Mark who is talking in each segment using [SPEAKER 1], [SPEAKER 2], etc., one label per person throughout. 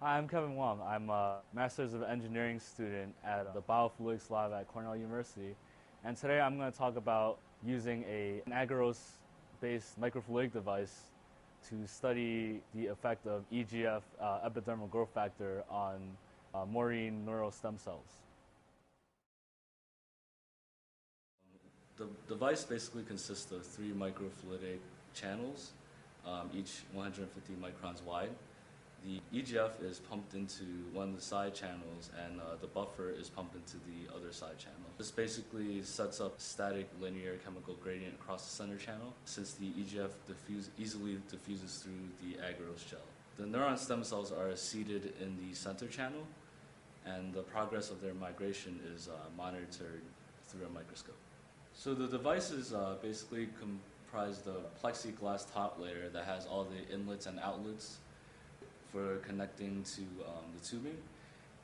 [SPEAKER 1] Hi, I'm Kevin Wong. I'm a Master's of Engineering student at the Biofluidics lab at Cornell University. And today I'm going to talk about using an Agarose-based microfluidic device to study the effect of EGF, epidermal growth factor, on marine neural stem cells. The device basically consists of 3 microfluidic channels, each 150 microns wide. The EGF is pumped into one of the side channels, and the buffer is pumped into the other side channel. This basically sets up static linear chemical gradient across the center channel, since the EGF easily diffuses through the agarose gel. The neuron stem cells are seated in the center channel, and the progress of their migration is monitored through a microscope. So the device is basically comprised of plexiglass top layer that has all the inlets and outlets for connecting to the tubing,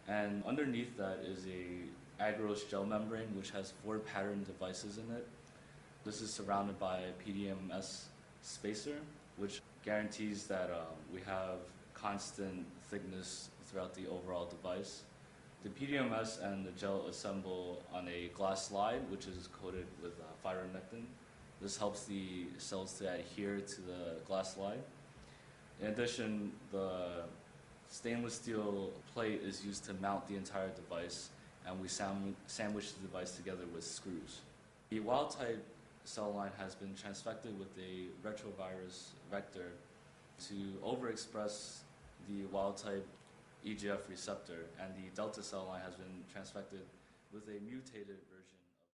[SPEAKER 1] and underneath that is a agarose gel membrane which has 4 pattern devices in it. This is surrounded by a Pdms Spacer, which guarantees that we have constant thickness throughout the overall device. The PDMS and the gel assemble on a glass slide which is coated with phyronectin. This helps the cells to adhere to the glass slide. In addition, the stainless steel plate is used to mount the entire device, and we sandwich the device together with screws. The wild-type cell line has been transfected with a retrovirus vector to overexpress the wild-type EGF receptor, and the delta cell line has been transfected with a mutated version.